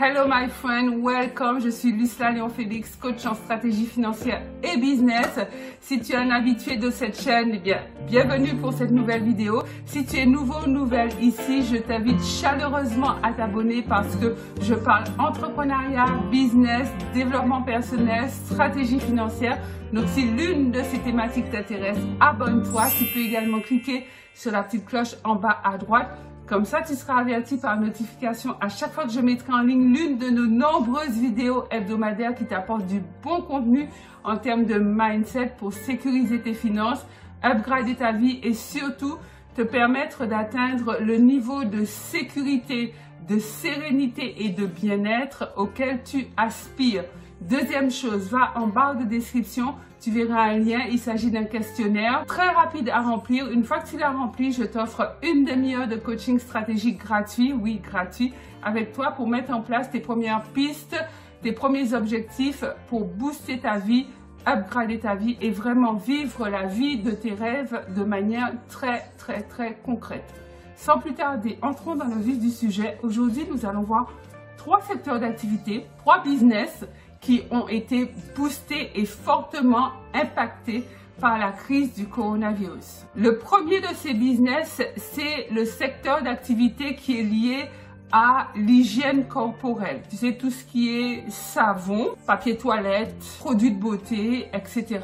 Hello my friend, welcome, je suis Lucila Léon-Félix, coach en stratégie financière et business. Si tu es un habitué de cette chaîne, eh bien, bienvenue pour cette nouvelle vidéo. Si tu es nouveau ou nouvelle ici, je t'invite chaleureusement à t'abonner parce que je parle entrepreneuriat, business, développement personnel, stratégie financière. Donc si l'une de ces thématiques t'intéresse, abonne-toi. Tu peux également cliquer sur la petite cloche en bas à droite. Comme ça, tu seras averti par notification à chaque fois que je mettrai en ligne l'une de nos nombreuses vidéos hebdomadaires qui t'apportent du bon contenu en termes de mindset pour sécuriser tes finances, upgrader ta vie et surtout te permettre d'atteindre le niveau de sécurité, de sérénité et de bien-être auquel tu aspires. Deuxième chose, va en barre de description, tu verras un lien, il s'agit d'un questionnaire très rapide à remplir. Une fois que tu l'as rempli, je t'offre une demi-heure de coaching stratégique gratuit, oui gratuit, avec toi pour mettre en place tes premières pistes, tes premiers objectifs pour booster ta vie, upgrader ta vie et vraiment vivre la vie de tes rêves de manière très concrète. Sans plus tarder, entrons dans le vif du sujet. Aujourd'hui, nous allons voir 3 secteurs d'activité, 3 business qui ont été boostés et fortement impactés par la crise du coronavirus. Le premier de ces business, c'est le secteur d'activité qui est lié à l'hygiène corporelle. Tu sais, tout ce qui est savon, papier toilette, produits de beauté, etc.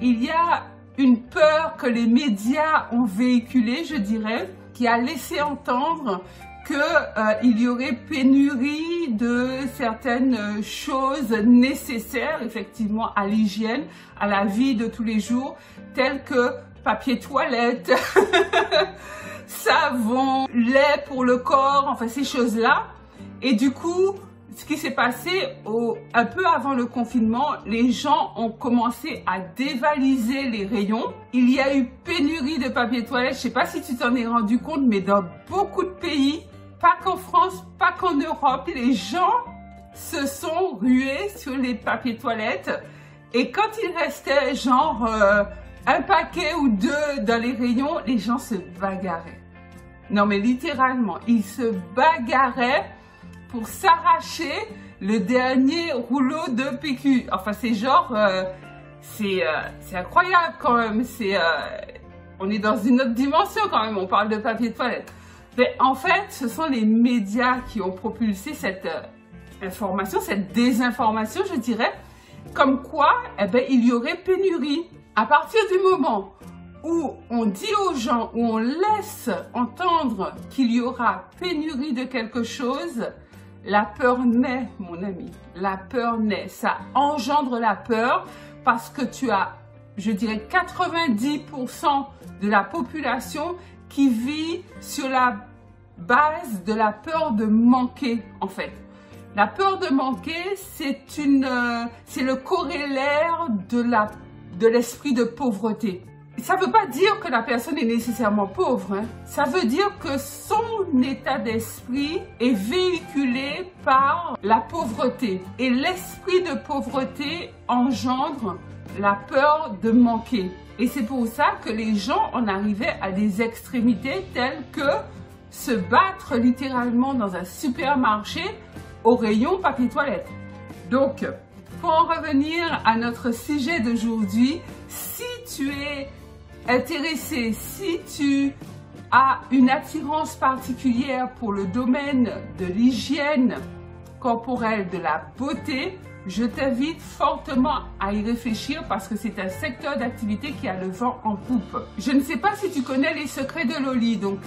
Il y a une peur que les médias ont véhiculée, je dirais, qui a laissé entendre qu'il y aurait pénurie de certaines choses nécessaires effectivement à l'hygiène, à la vie de tous les jours, telles que papier toilette, savon, lait pour le corps, enfin ces choses-là. Et du coup, ce qui s'est passé un peu avant le confinement, les gens ont commencé à dévaliser les rayons. Il y a eu pénurie de papier toilette. Je ne sais pas si tu t'en es rendu compte, mais dans beaucoup de pays, pas qu'en France, pas qu'en Europe, les gens se sont rués sur les papiers toilettes. Et quand il restait genre un paquet ou deux dans les rayons, les gens se bagarraient. Non mais littéralement, ils se bagarraient pour s'arracher le dernier rouleau de PQ. Enfin c'est genre, c'est incroyable quand même. On est dans une autre dimension quand même, on parle de papier toilette. Mais en fait, ce sont les médias qui ont propulsé cette information, cette désinformation, je dirais, comme quoi, eh ben, il y aurait pénurie. À partir du moment où on dit aux gens, où on laisse entendre qu'il y aura pénurie de quelque chose, la peur naît, mon ami. La peur naît. Ça engendre la peur parce que tu as, je dirais, 90% de la population qui vit sur la base de la peur de manquer, en fait. La peur de manquer, c'est le corrélaire de l'esprit de pauvreté. Ça ne veut pas dire que la personne est nécessairement pauvre, hein. Ça veut dire que son état d'esprit est véhiculé par la pauvreté. Et l'esprit de pauvreté engendre la peur de manquer. Et c'est pour ça que les gens en arrivaient à des extrémités telles que se battre littéralement dans un supermarché au rayon papier toilette. Donc, pour en revenir à notre sujet d'aujourd'hui, si tu es intéressé, si tu as une attirance particulière pour le domaine de l'hygiène corporelle, de la beauté, je t'invite fortement à y réfléchir parce que c'est un secteur d'activité qui a le vent en poupe. Je ne sais pas si tu connais les secrets de Loli, donc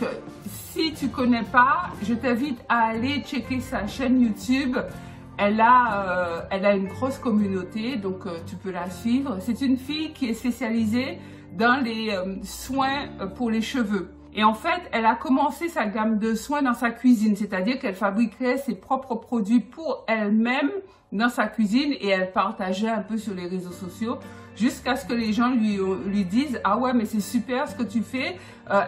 si tu ne connais pas, je t'invite à aller checker sa chaîne YouTube. Elle a une grosse communauté, donc tu peux la suivre. C'est une fille qui est spécialisée dans les soins pour les cheveux. Et en fait, elle a commencé sa gamme de soins dans sa cuisine, c'est-à-dire qu'elle fabriquait ses propres produits pour elle-même dans sa cuisine et elle partageait un peu sur les réseaux sociaux jusqu'à ce que les gens lui disent « Ah ouais, mais c'est super ce que tu fais,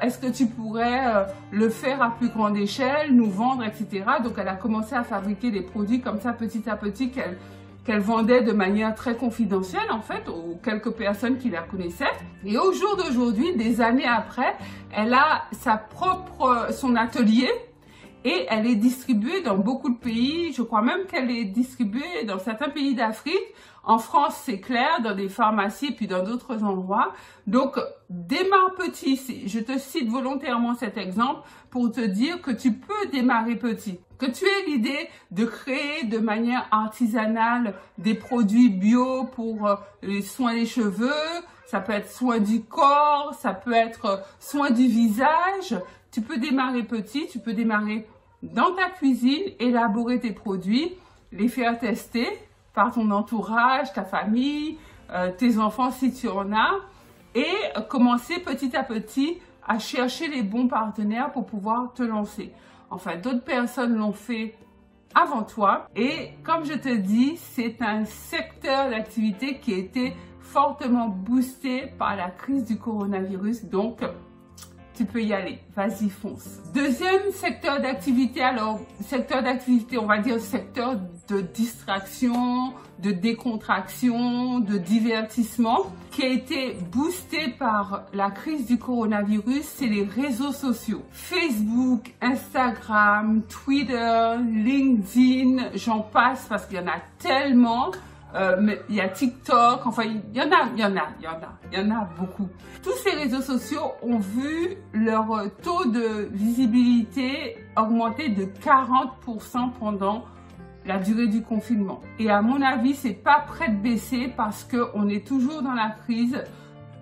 est-ce que tu pourrais le faire à plus grande échelle, nous vendre, etc. » Donc, elle a commencé à fabriquer des produits comme ça petit à petit qu'elle vendait de manière très confidentielle en fait aux quelques personnes qui la connaissaient. Et au jour d'aujourd'hui, des années après, elle a son atelier et elle est distribuée dans beaucoup de pays. Je crois même qu'elle est distribuée dans certains pays d'Afrique. En France, c'est clair, dans des pharmacies, puis dans d'autres endroits. Donc, démarre petit. Je te cite volontairement cet exemple pour te dire que tu peux démarrer petit. Que tu aies l'idée de créer de manière artisanale des produits bio pour les soins des cheveux, ça peut être soin du corps, ça peut être soin du visage. Tu peux démarrer petit, tu peux démarrer dans ta cuisine, élaborer tes produits, les faire tester par ton entourage, ta famille, tes enfants si tu en as, et commencer petit à petit à chercher les bons partenaires pour pouvoir te lancer. Enfin, d'autres personnes l'ont fait avant toi et comme je te dis, c'est un secteur d'activité qui a été fortement boosté par la crise du coronavirus, donc tu peux y aller, vas-y fonce. Deuxième secteur d'activité, alors secteur d'activité, on va dire secteur de distraction, de décontraction, de divertissement, qui a été boosté par la crise du coronavirus, c'est les réseaux sociaux. Facebook, Instagram, Twitter, LinkedIn, j'en passe parce qu'il y en a tellement. Mais il y a TikTok, enfin il y en a beaucoup. Tous ces réseaux sociaux ont vu leur taux de visibilité augmenter de 40% pendant la durée du confinement. Et à mon avis, c'est pas prêt de baisser parce qu'on est toujours dans la crise.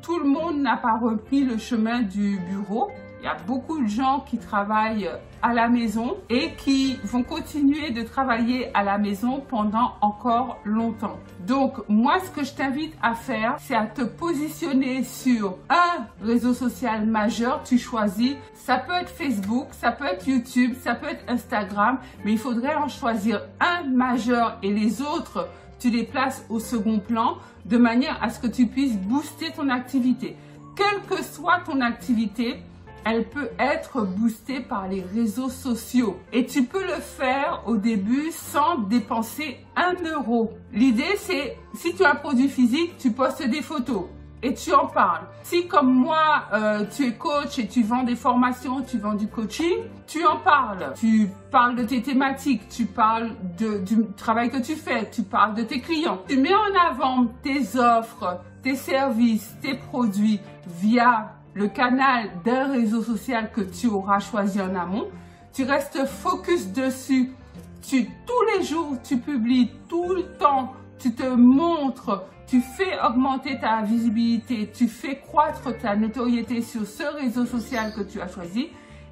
Tout le monde n'a pas repris le chemin du bureau. Il y a beaucoup de gens qui travaillent à la maison et qui vont continuer de travailler à la maison pendant encore longtemps. Donc, moi, ce que je t'invite à faire, c'est à te positionner sur un réseau social majeur. Tu choisis, ça peut être Facebook, ça peut être YouTube, ça peut être Instagram, mais il faudrait en choisir un majeur et les autres, tu les places au second plan de manière à ce que tu puisses booster ton activité. Quelle que soit ton activité, elle peut être boostée par les réseaux sociaux. Et tu peux le faire au début sans dépenser 1 euro. L'idée, c'est, si tu as un produit physique, tu postes des photos et tu en parles. Si, comme moi, tu es coach et tu vends des formations, tu vends du coaching, tu en parles. Tu parles de tes thématiques, tu parles du travail que tu fais, tu parles de tes clients. Tu mets en avant tes offres, tes services, tes produits via le canal d'un réseau social que tu auras choisi en amont. Tu restes focus dessus. Tous les jours, tu publies, tout le temps, tu te montres, tu fais augmenter ta visibilité, tu fais croître ta notoriété sur ce réseau social que tu as choisi.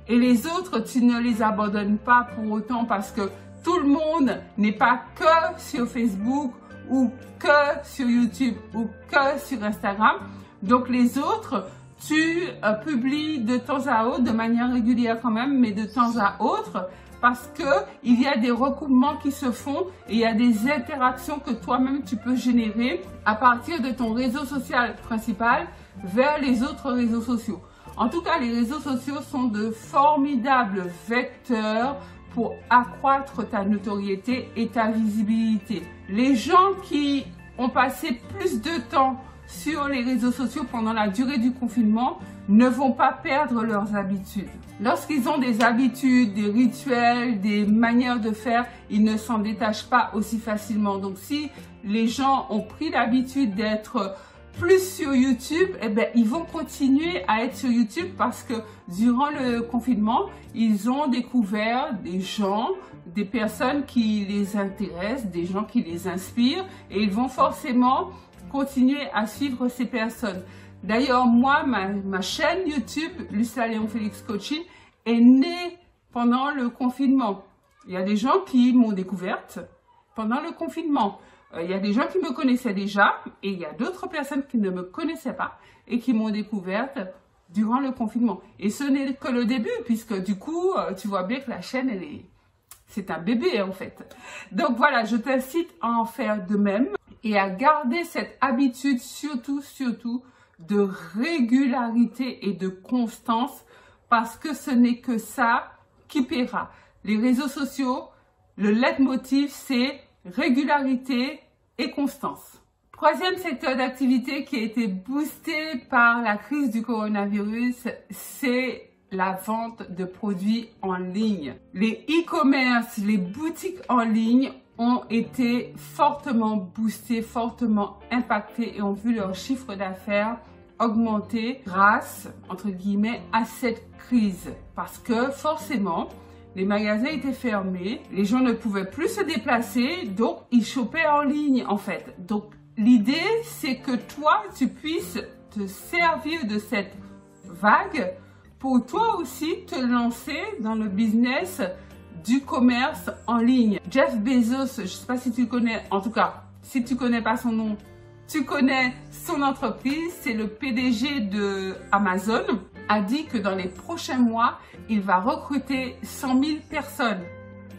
Et les autres, tu ne les abandonnes pas pour autant parce que tout le monde n'est pas que sur Facebook ou que sur YouTube ou que sur Instagram. Donc les autres, tu publies de temps à autre, de manière régulière quand même, mais de temps à autre, parce que il y a des recoupements qui se font et il y a des interactions que toi-même tu peux générer à partir de ton réseau social principal vers les autres réseaux sociaux. En tout cas, les réseaux sociaux sont de formidables vecteurs pour accroître ta notoriété et ta visibilité. Les gens qui ont passé plus de temps sur les réseaux sociaux pendant la durée du confinement ne vont pas perdre leurs habitudes. Lorsqu'ils ont des habitudes, des rituels, des manières de faire, ils ne s'en détachent pas aussi facilement. Donc si les gens ont pris l'habitude d'être plus sur YouTube, eh ben, ils vont continuer à être sur YouTube parce que durant le confinement, ils ont découvert des gens, des personnes qui les intéressent, des gens qui les inspirent et ils vont forcément continuer à suivre ces personnes. D'ailleurs, moi, ma chaîne YouTube, Lucia Léon Félix Coaching, est née pendant le confinement. Il y a des gens qui m'ont découverte pendant le confinement. Il y a des gens qui me connaissaient déjà et il y a d'autres personnes qui ne me connaissaient pas et qui m'ont découverte durant le confinement. Et ce n'est que le début puisque du coup, tu vois bien que la chaîne, c'est un bébé en fait. Donc voilà, je t'incite à en faire de même et à garder cette habitude surtout de régularité et de constance parce que ce n'est que ça qui paiera. Les réseaux sociaux, le leitmotiv, c'est régularité et constance. Troisième secteur d'activité qui a été boosté par la crise du coronavirus, c'est la vente de produits en ligne. Les e-commerce, les boutiques en ligne ont été fortement boostés, fortement impactés et ont vu leur chiffre d'affaires augmenter grâce, entre guillemets, à cette crise. Parce que forcément, les magasins étaient fermés, les gens ne pouvaient plus se déplacer, donc ils chopaient en ligne en fait. Donc l'idée, c'est que toi, tu puisses te servir de cette vague pour toi aussi te lancer dans le business du commerce en ligne. Jeff Bezos, je ne sais pas si tu le connais, en tout cas, si tu ne connais pas son nom, tu connais son entreprise, c'est le PDG de Amazon, a dit que dans les prochains mois, il va recruter 100 000 personnes.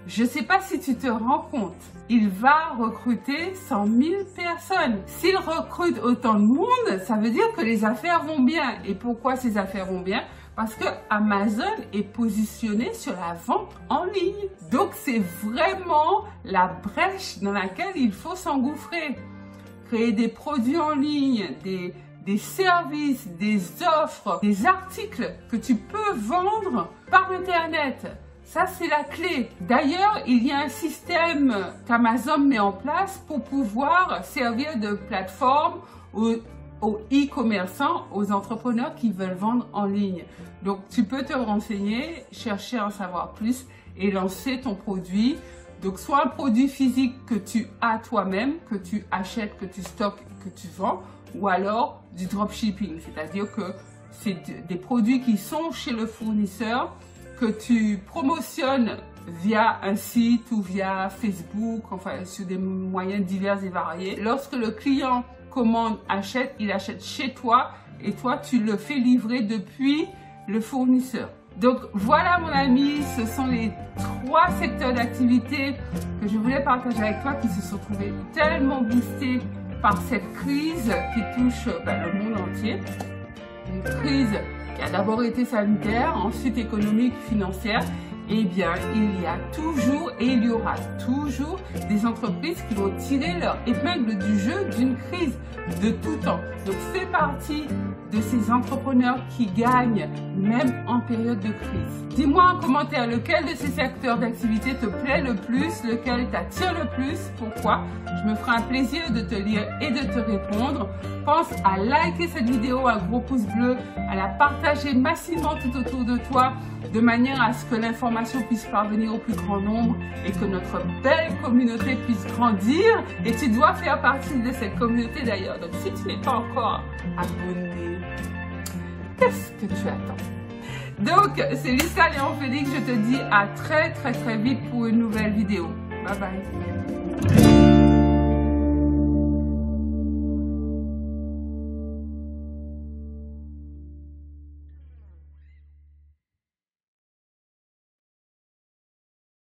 Je ne sais pas si tu te rends compte, il va recruter 100 000 personnes. S'il recrute autant de monde, ça veut dire que les affaires vont bien. Et pourquoi ces affaires vont bien? Parce que Amazon est positionné sur la vente en ligne. Donc c'est vraiment la brèche dans laquelle il faut s'engouffrer. Créer des produits en ligne, des services, des offres, des articles que tu peux vendre par Internet. Ça, c'est la clé. D'ailleurs, il y a un système qu'Amazon met en place pour pouvoir servir de plateforme aux e-commerçants, aux entrepreneurs qui veulent vendre en ligne. Donc, tu peux te renseigner, chercher à en savoir plus et lancer ton produit. Donc, soit un produit physique que tu as toi-même, que tu achètes, que tu stockes, que tu vends, ou alors du dropshipping, c'est-à-dire que c'est des produits qui sont chez le fournisseur, que tu promotionnes via un site ou via Facebook, enfin sur des moyens divers et variés. Lorsque le client commande, achète, il achète chez toi et toi tu le fais livrer depuis le fournisseur. Donc voilà mon ami, ce sont les 3 secteurs d'activité que je voulais partager avec toi qui se sont trouvés tellement boostés par cette crise qui touche le monde entier. Une crise qui a d'abord été sanitaire, ensuite économique, financière. Eh bien, il y a toujours et il y aura toujours des entreprises qui vont tirer leur épingle du jeu d'une crise de tout temps. Donc, fais partie de ces entrepreneurs qui gagnent même en période de crise. Dis-moi en commentaire lequel de ces secteurs d'activité te plaît le plus, lequel t'attire le plus, pourquoi. Je me ferai un plaisir de te lire et de te répondre. Pense à liker cette vidéo, un gros pouce bleu, à la partager massivement tout autour de toi, de manière à ce que l'information puisse parvenir au plus grand nombre et que notre belle communauté puisse grandir. Et tu dois faire partie de cette communauté d'ailleurs. Donc si tu n'es pas encore abonné, qu'est-ce que tu attends? Donc c'est Lisa Léon Félix, je te dis à très vite pour une nouvelle vidéo. Bye bye.